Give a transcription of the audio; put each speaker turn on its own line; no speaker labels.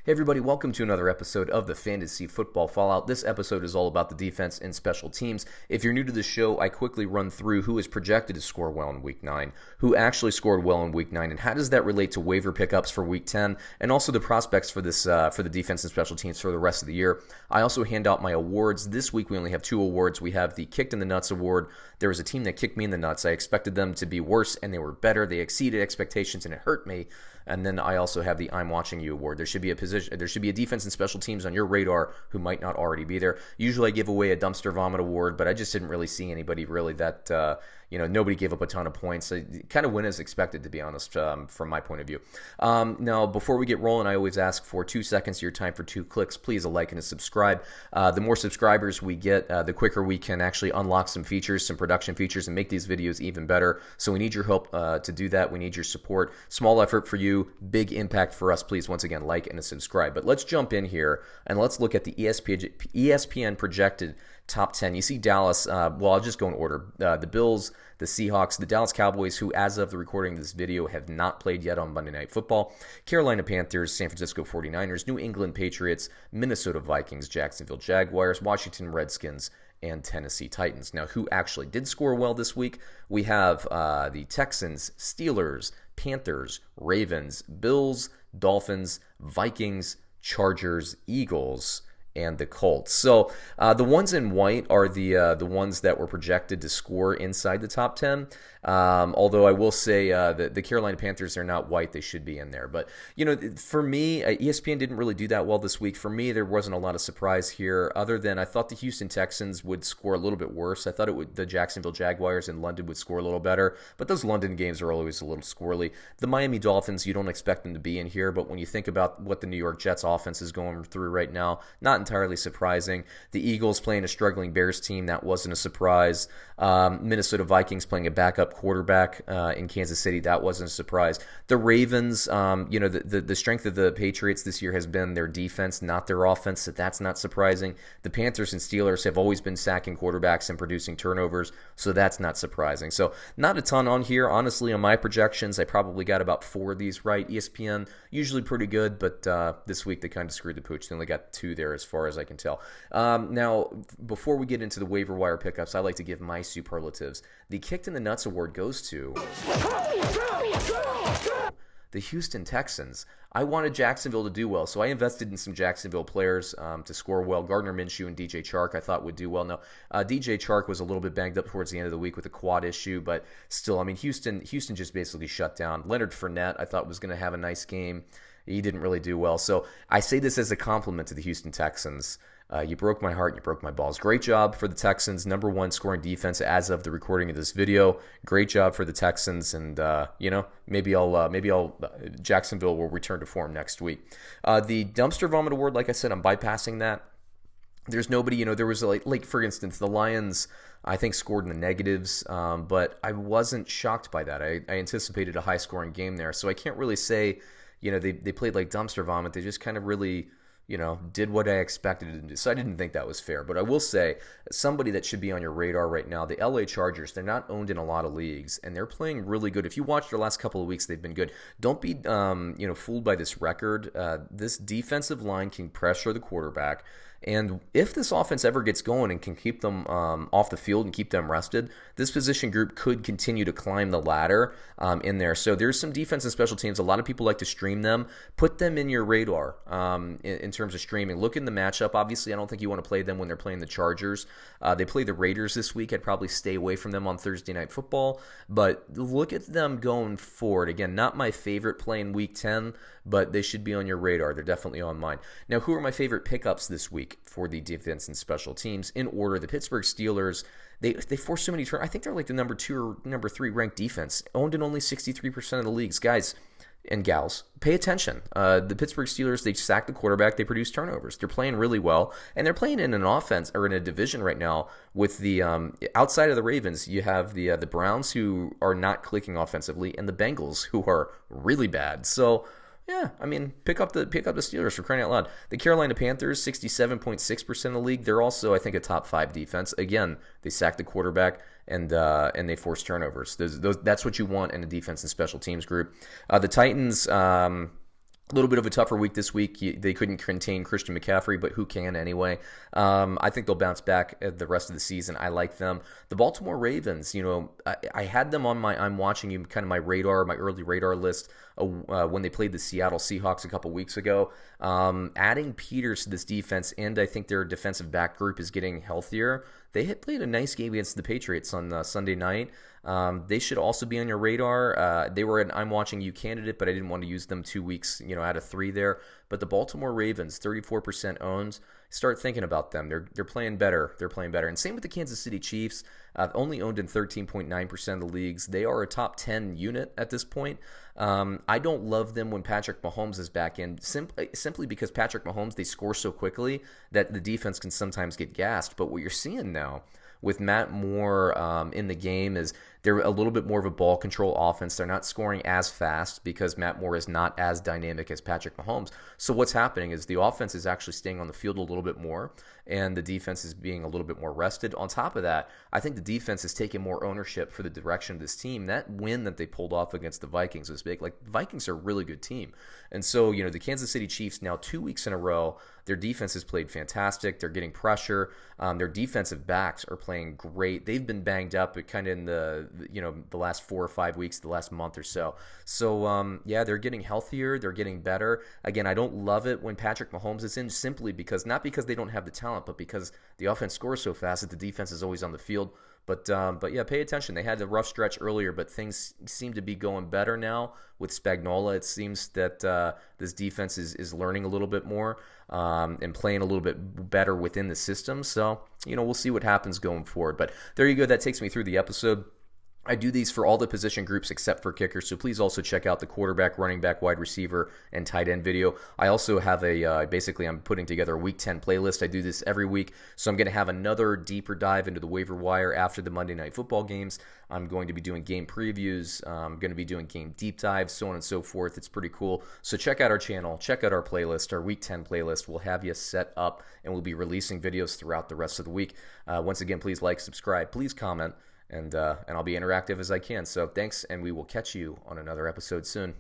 Hey everybody, welcome to another episode of the Fantasy Football Fallout. This episode is all about the defense and special teams. If you're new to the show, I quickly run through who is projected to score well in Week 9, who actually scored well in Week 9, and how does that relate to waiver pickups for Week 10, and also the prospects for this for the defense and special teams for the rest of the year. I also hand out my awards. This week we only have 2 awards. We have the Kicked in the Nuts award. There was a team that kicked me in the nuts. I expected them to be worse, and they were better. They exceeded expectations, and it hurt me. And then I also have the I'm Watching You award. There should be a defense and special teams on your radar who might not already be there. Usually I give away a dumpster vomit award, but I just didn't really see anybody really that, nobody gave up a ton of points. It kind of went as expected, to be honest, from my point of view. Now, before we get rolling, I always ask for 2 seconds of your time for 2 clicks. Please a like and a subscribe. The more subscribers we get, the quicker we can actually unlock some features, some production features, and make these videos even better. So we need your help to do that. We need your support. Small effort for you, big impact for us. Please, once again, like and a subscribe. But let's jump in here and let's look at the ESPN projected top 10. You see Dallas, I'll just go in order. The Bills, the Seahawks, the Dallas Cowboys, who as of the recording of this video have not played yet on Monday Night Football, Carolina Panthers, San Francisco 49ers, New England Patriots, Minnesota Vikings, Jacksonville Jaguars, Washington Redskins, and Tennessee Titans. Now, who actually did score well this week? We have the Texans, Steelers, Panthers, Ravens, Bills, Dolphins, Vikings, Chargers, Eagles, and the Colts. So the ones in white are the ones that were projected to score inside the top 10. Although I will say the Carolina Panthers are not white. They should be in there. But, for me, ESPN didn't really do that well this week. For me, there wasn't a lot of surprise here other than I thought the Houston Texans would score a little bit worse. I thought the Jacksonville Jaguars in London would score a little better. But those London games are always a little squirrely. The Miami Dolphins, you don't expect them to be in here. But when you think about what the New York Jets offense is going through right now, not entirely surprising. The Eagles playing a struggling Bears team, that wasn't a surprise. Minnesota Vikings playing a backup quarterback in Kansas City, that wasn't a surprise. The Ravens, the strength of the Patriots this year has been their defense, not their offense, so that's not surprising. The Panthers and Steelers have always been sacking quarterbacks and producing turnovers, so that's not surprising. So not a ton on here. Honestly, on my projections, I probably got about 4 of these right. ESPN, usually pretty good, but this week they kind of screwed the pooch. They only got 2 there as far as I can tell. Now, before we get into the waiver wire pickups, I like to give my superlatives. The Kicked in the Nuts award goes to the Houston Texans. I wanted Jacksonville to do well, so I invested in some Jacksonville players to score well. Gardner Minshew and DJ Chark I thought would do well. Now, DJ Chark was a little bit banged up towards the end of the week with a quad issue, but still, I mean, Houston just basically shut down. Leonard Fournette I thought was going to have a nice game. He didn't really do well. So I say this as a compliment to the Houston Texans. You broke my heart and you broke my balls. Great job for the Texans, number 1 scoring defense as of the recording of this video. Great job for the Texans, and maybe Jacksonville will return to form next week. The Dumpster Vomit Award, like I said, I'm bypassing that. There's nobody, there was like for instance, the Lions, I think, scored in the negatives, but I wasn't shocked by that. I anticipated a high scoring game there, so I can't really say, they played like dumpster vomit. They just kind of really, did what I expected them to do. So I didn't think that was fair. But I will say, somebody that should be on your radar right now, the LA Chargers, they're not owned in a lot of leagues, and they're playing really good. If you watch their last couple of weeks, they've been good. Don't be, fooled by this record. This defensive line can pressure the quarterback. And if this offense ever gets going and can keep them off the field and keep them rested, this position group could continue to climb the ladder in there. So there's some defense and special teams. A lot of people like to stream them. Put them in your radar in terms of streaming. Look in the matchup. Obviously, I don't think you want to play them when they're playing the Chargers. They play the Raiders this week. I'd probably stay away from them on Thursday Night Football. But look at them going forward. Again, not my favorite play in Week 10, but they should be on your radar. They're definitely on mine. Now, who are my favorite pickups this week for the defense and special teams? In order, the Pittsburgh Steelers, they force so many turnovers. I think they're like the number 2 or number 3 ranked defense, owned in only 63% of the leagues. Guys and gals, pay attention. The Pittsburgh Steelers, they sack the quarterback, they produce turnovers. They're playing really well, and they're playing in an offense or in a division right now with the outside of the Ravens. You have the Browns, who are not clicking offensively, and the Bengals, who are really bad. So yeah, I mean, pick up the Steelers, for crying out loud. The Carolina Panthers, 67.6% of the league. They're also, I think, a top 5 defense. Again, they sack the quarterback and they force turnovers. That's what you want in a defense and special teams group. The Titans, A little bit of a tougher week this week. They couldn't contain Christian McCaffrey, but who can anyway? I think they'll bounce back the rest of the season. I like them. The Baltimore Ravens, I had them on my I'm watching you kind of my radar, my early radar list when they played the Seattle Seahawks a couple weeks ago. Adding Peters to this defense, and I think their defensive back group is getting healthier. They had played a nice game against the Patriots on Sunday night. They should also be on your radar. They were an I'm watching you candidate, but I didn't want to use them 2 weeks, out of 3 there. But the Baltimore Ravens, 34% owned. Start thinking about them. They're playing better. They're playing better. And same with the Kansas City Chiefs. Only owned in 13.9% of the leagues. They are a top 10 unit at this point. I don't love them when Patrick Mahomes is back in, simply because Patrick Mahomes, they score so quickly that the defense can sometimes get gassed. But what you're seeing now with Matt Moore in the game is they're a little bit more of a ball control offense. They're not scoring as fast because Matt Moore is not as dynamic as Patrick Mahomes. So what's happening is the offense is actually staying on the field a little bit more, and the defense is being a little bit more rested. On top of that, I think the defense is taking more ownership for the direction of this team. That win that they pulled off against the Vikings was big. Like, the Vikings are a really good team. And so, the Kansas City Chiefs now 2 weeks in a row, their defense has played fantastic. They're getting pressure. Their defensive backs are playing great. They've been banged up kind of in the last 4 or 5 weeks, the last month or so. So, they're getting healthier. They're getting better. Again, I don't love it when Patrick Mahomes is in, simply because, not because they don't have the talent, but because the offense scores so fast that the defense is always on the field. But yeah, pay attention. They had a rough stretch earlier, but things seem to be going better now with Spagnuolo. It seems that this defense is learning a little bit more and playing a little bit better within the system. So, we'll see what happens going forward. But there you go. That takes me through the episode. I do these for all the position groups except for kickers, so please also check out the quarterback, running back, wide receiver, and tight end video. I also have I'm putting together a Week 10 playlist. I do this every week, so I'm going to have another deeper dive into the waiver wire after the Monday Night Football games. I'm going to be doing game previews. I'm going to be doing game deep dives, so on and so forth. It's pretty cool. So check out our channel. Check out our playlist, our Week 10 playlist. We'll have you set up, and we'll be releasing videos throughout the rest of the week. Once again, please like, subscribe, please comment. And I'll be interactive as I can. So thanks, and we will catch you on another episode soon.